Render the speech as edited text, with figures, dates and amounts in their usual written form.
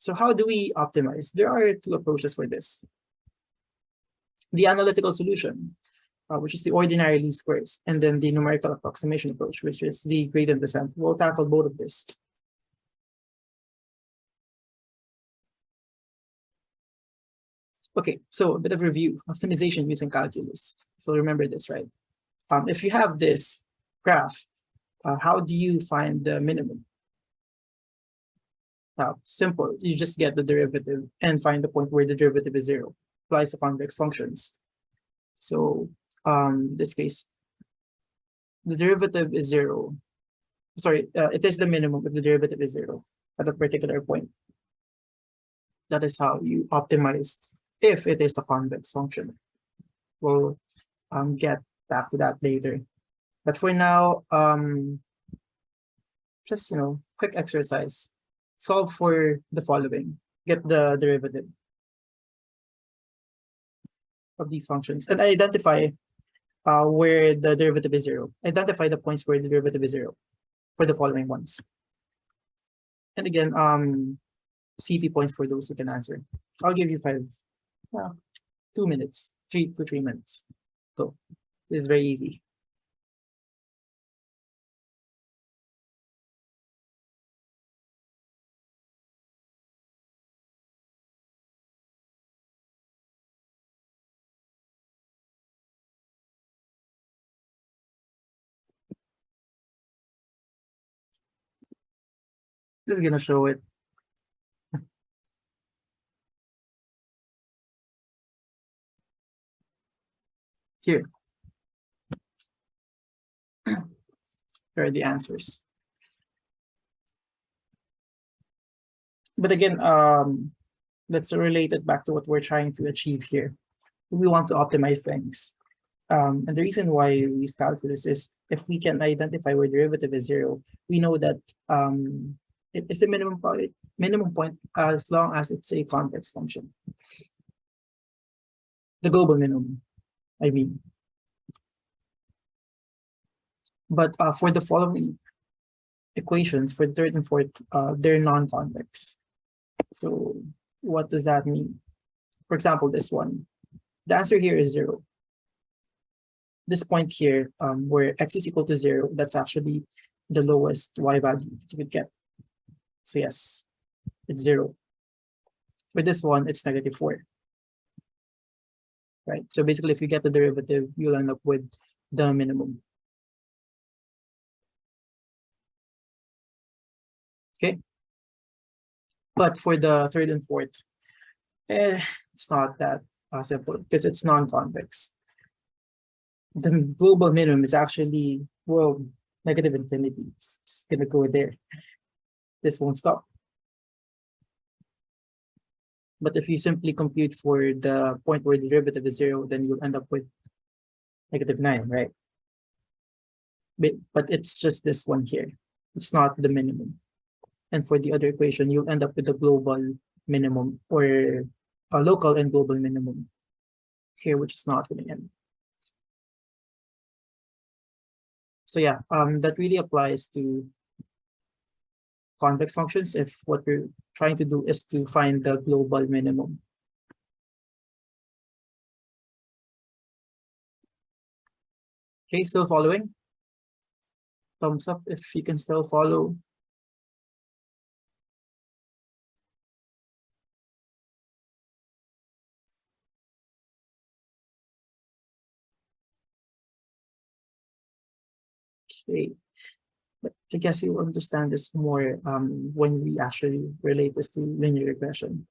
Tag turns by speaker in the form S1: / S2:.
S1: So how do we optimize? There are two approaches for this. The analytical solution, which is the ordinary least squares, and then the numerical approximation approach, which is the gradient descent. We'll tackle both of this. Okay, so a bit of review, optimization using calculus. So remember this, right? If you have this graph, how do you find the minimum? Simple, you just get the derivative and find the point where the derivative is zero. Applies to convex functions. So in this case, the derivative is zero. Sorry, it is the minimum if the derivative is zero at a particular point. That is how you optimize if it is a convex function. We'll get back to that later. But for now, just, quick exercise. Solve for the following. Get the derivative of these functions and identify where the derivative is zero. Identify the points where the derivative is zero for the following ones. And again, CP points for those who can answer. I'll give you 2 minutes, 3 to 3 minutes. So this is very easy. Just gonna show it. Here. Here are the answers. But again, let's relate it back to what we're trying to achieve here. We want to optimize things. And the reason why we use calculus is if we can identify where derivative is zero, we know that it is the minimum point as long as it's a convex function. The global minimum, I mean. But for the following equations, for the third and fourth, they're non-convex. So what does that mean? For example, this one, the answer here is zero. This point here, where x is equal to zero, that's actually the lowest y value you could get. So yes, it's zero. For this one, it's -4. Right? So basically, if you get the derivative, you'll end up with the minimum. Okay. But for the third and fourth, it's not that simple because it's non-convex. The global minimum is actually, well, -infinity. It's just gonna go there. This won't stop. But if you simply compute for the point where the derivative is zero, then you'll end up with -9, right? But it's just this one here. It's not the minimum. And for the other equation, you'll end up with the global minimum or a local and global minimum here, which is not going to end. So yeah, that really applies to convex functions if what we're trying to do is to find the global minimum. Okay, still following? Thumbs up if you can still follow. Okay, but I guess you understand this more when we actually relate this to linear regression.